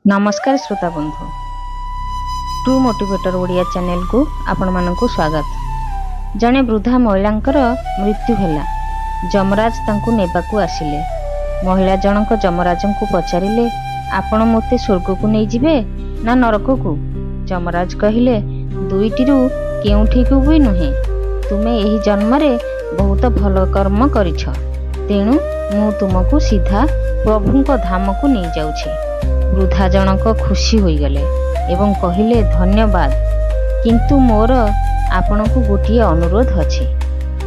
नमस्कार श्रोता बंधु ट्रू मोटिवेटर ओडिया चैनल को आपण मानकु स्वागत। जने वृद्धा महिलांकर मृत्यु हैला। जमराज तांकु नेबाकू आसिले। महिला जनक जमराज को पचारिले, आपण मोते स्वर्ग को नहीं जिबे ना नरक को? जमराज कहिले, दुईटिरू केउठी को भी नुहे। तुमे एही जन्म रे बहुत भल कर्म करिछ, तेणु मु तुमको सीधा प्रभुंको धाम को नहीं जाउछि। वृद्धा जनक खुशी होइगले एवं कहिले, धन्यवाद, किंतु मोर आपण को गोटे अनुरोध अछि।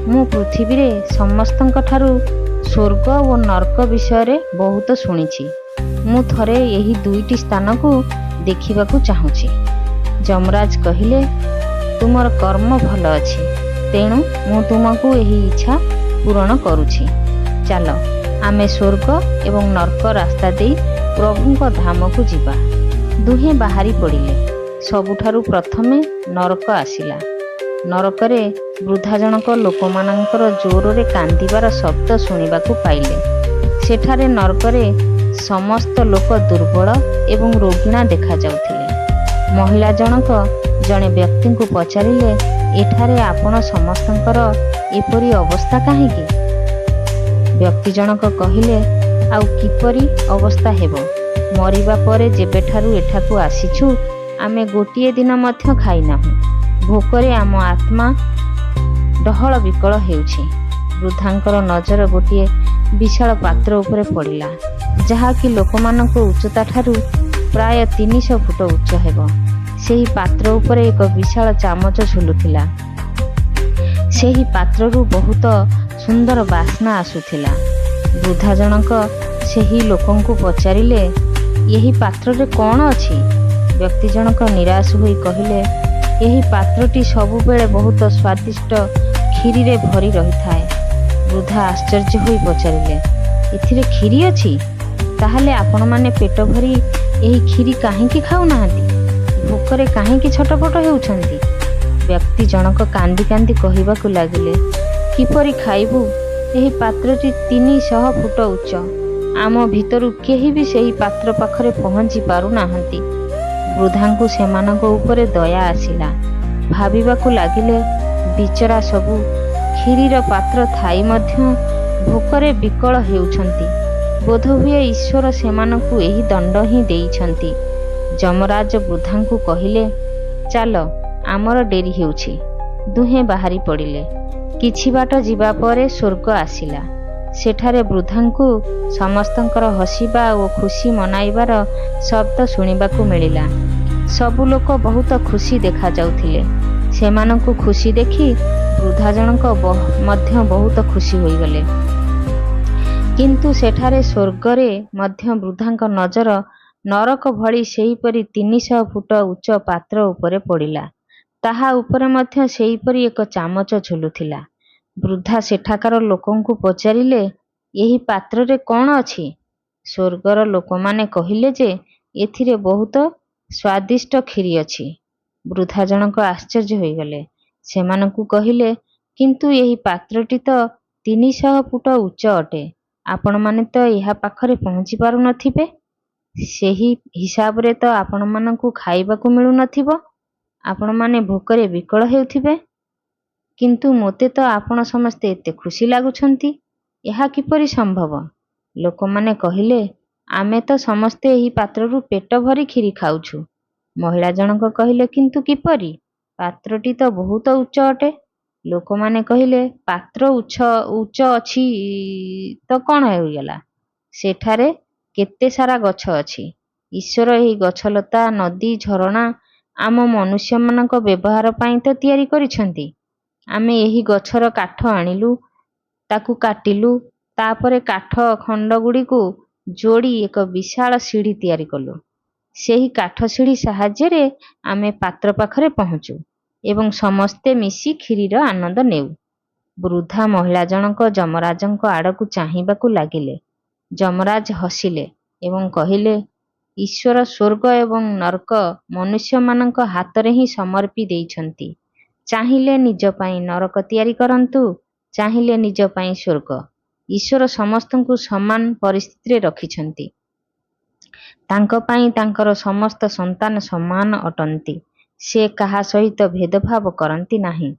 मु पृथ्वी रे समस्तंक ठारू स्वर्ग और नरक विषय रे बहुत शुणिछि। मु थरे यही दुईटी स्थान को देखिबाकू चाहूछि। जमराज कहिले, तुमर कर्म भल अछि, तेणु मु तुमको यही इच्छा पूर्ण करुछि। चलो आमे स्वर्ग एवं नरक रास्ता दे प्रभुंको धाम को जीवा। दुहे बाहरी पड़िले। सबुठारु प्रथमे नरक आसिला। नरकरे वृद्धा जनक लोकमानंकर जोर कांदिबार शब्द शुणिबाकू पाइले। सेठारे नरकरे समस्त लोक दुर्बल एवं रोगिणा देखा जाउथिले। महिला जनक जणे व्यक्ति को पचारिले, एठारे आपण समस्तंकर एपरी अवस्था काहेकि? व्यक्ति जनक कहिले, आउ किपरि अवस्था हेबो? मरिबा परे जेबेठारु एठाकू आसीछु, आमे गोटिए दिन मध्य खाई नाहु। भोकरे आम आत्मा डहल विकल हेउछि। वृद्धांकर नजर गोटिए विशाल पात्र उपरे पड़िला, जहाकि लोकमानंको उच्चता ठारू प्राय 300 फुट उच्च हेबो। सेही पात्र उपरे एक विशाल चामच झुलुथिला। सेही पात्ररू बहुत सुंदर बास्ना आसुथिला। वृद्धा जनक सेही लोकंकु पचारिले, यही पात्र रे कौन अछि? व्यक्ति जनक निराश होई कहिले, यही पात्रटी सबु बेले बहुत स्वादिष्ट खीरी रे भरी रही थाए। वृद्धा आश्चर्य होई पचारिले, एथिरे खीरी अछि? ताहले आपण माने पेट भरी यही खीरी काहेकि खाउ नाहंती? भोकरे काहेकि छटपट हेउछंती? व्यक्ति जनक कांदी कांदी कहिबाकू लागिले, किपरि खाइबू? यही पात्रटी 300 फुट उच्च। आम भितरु केही भी सेही पात्र पाखरे पहुंची पारु नाहंती। वृद्धांकु सेमानक उपरे दया आसिला। भाबिबाकू लागिले, बिचरा सबु खीरीर पात्र थाई मध्य भोकरे विकल हेउछंती। बोधहुए ईश्वर सेमानकु एही दंड ही देइछंती। जमराज वृद्धांकु कहिले, चालो आमर डेरी हेउछि। दुहे बाहरी पड़िले। किछि बाट जिबा परे स्वर्ग आसिला। सेठारे वृद्धांकु समस्तंकर हसिबा और खुशी मनाइबार शब्द शुणिबाकू मिलिला। सबु लोक बहुत खुशी देखा जाउथिले। सेमानंकु खुशी देखि वृद्धा जनक मध्य बहुत खुशी होइगले। किंतु सेठारे स्वर्गरे मध्य वृद्धांक नजर नरक भଳି सेहीपरि 300 फुट उच्च पात्र उपरे पड़िला। ताहा उपरे मध्य सेहीपरि एक चामच झुलुथिला। वृद्धा सेठाकार लोकंकु पचारिले, यही पात्र रे कौन अछि? स्वर्गर लोकमाने कहिले जे एथिरे बहुत स्वादिष्ट खीरी अछि। वृद्धा जनक आश्चर्य होइगले। सेमानंकु कहिले, किंतु यही पात्रटी तो 300 फुट उच्च अटे। आपण माने तो यहा पाखरे पहुंची पारु नथिबे। सेही हिसाब रे तो आपण मानंकु खाइबाकू मिलु नथिबो। आपण माने भोकरे विकल हेउथिबे। किंतु मोते तो आपण समस्ते एते खुशी लागुछंती, यहा किपरि संभव? लोकमाने कहिले, आमे तो समस्ते एही पात्ररू पेट भरी खीरी खाउछु। महिला जनक कहिले, किंतु किपरि? पात्रटी तो बहुत उच्च अटे। लोकमाने कहिले, पात्र उच्च अछि तो कौन होइगला? सेठारे केते सारा गछ अछि। ईश्वर एही गछलता, नदी, झरणा आम मनुष्य मानक व्यवहार पई तो तयारी करिछंती। आमे यही गछर काठ आनिलु, ताकू काटिलु, तापरे काठ खंड गुड़ी को जोड़ी एक विशाल सीढ़ी तैयारी कलु। सेही काठ सीढ़ी साहाय्य रे आमे पात्र पाखरे पहुंचू एवं समस्ते मिसी खीरीर आनंद नेउ। वृद्धा महिला जनक जमराजंक आड़कू चाहिबाकू लागिले। जमराज हसिले एवं कहिले, ईश्वर स्वर्ग एवं नरक मनुष्य मानक हातरे ही समर्पी देइछंती। चाहिले निज पाई नरक तैयारी करंतु, चाहिले निज पाई स्वर्ग। ईश्वर समस्तंकु समान परिस्थिति रे रखिछंती। ତାଙ୍କ ପାଇଁ ତାଙ୍କର ସମସ୍ତ ସନ୍ତାନ ସମାନ ଅଟନ୍ତି। ସେ କାହା ସହିତ ଭେଦଭାବ କରନ୍ତି ନାହିଁ।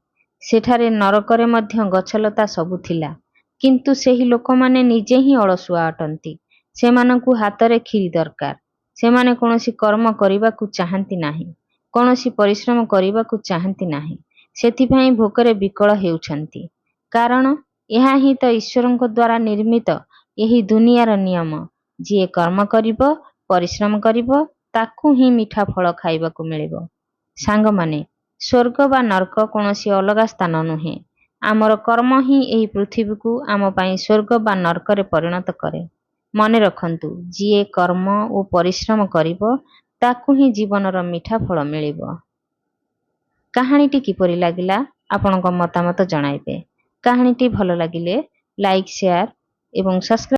ସେଠାରେ ନରକରେ ମଧ୍ୟ ଗଛଲତା ସବୁ ଥିଲା, କିନ୍ତୁ ସେହି ଲୋକମାନେ ନିଜେ ହିଁ ଅଳସୁଆ ଅଟନ୍ତି। ସେମାନଙ୍କୁ ହାତରେ ଖିରି ଦରକାର। ସେମାନେ କୌଣସି କର୍ମ କରିବାକୁ ଚାହାନ୍ତି ନାହିଁ, କୌଣସି ପରିଶ୍ରମ କରିବାକୁ ଚାହାନ୍ତି ନାହିଁ। ସେଥିପାଇଁ ଭୋକରେ ବିକଳ ହେଉଛନ୍ତି। କାରଣ ଏହା ହିଁ ତ ଈଶ୍ୱରଙ୍କ ଦ୍ୱାରା ନିର୍ମିତ ଏହି ଦୁନିଆର ନିୟମ। ଯିଏ କର୍ମ କରିବ, ପରିଶ୍ରମ କରିବ, ତାକୁ ହିଁ ମିଠା ଫଳ ଖାଇବାକୁ ମିଳିବ। ସାଙ୍ଗମାନେ, ସ୍ୱର୍ଗ ବା ନର୍କ କୌଣସି ଅଲଗା ସ୍ଥାନ ନୁହେଁ। ଆମର କର୍ମ ହିଁ ଏହି ପୃଥିବୀକୁ ଆମ ପାଇଁ ସ୍ୱର୍ଗ ବା ନର୍କରେ ପରିଣତ କରେ। ମନେ ରଖନ୍ତୁ, ଯିଏ କର୍ମ ଓ ପରିଶ୍ରମ କରିବ, ତାକୁ ହିଁ ଜୀବନର ମିଠା ଫଳ ମିଳିବ। କାହାଣୀଟି କିପରି ଲାଗିଲା ଆପଣଙ୍କ ମତାମତ ଜଣାଇବେ। କାହାଣୀଟି ଭଲ ଲାଗିଲେ ଲାଇକ୍, ସେୟାର ଏବଂ ସବସ୍କ୍ରାଇବ୍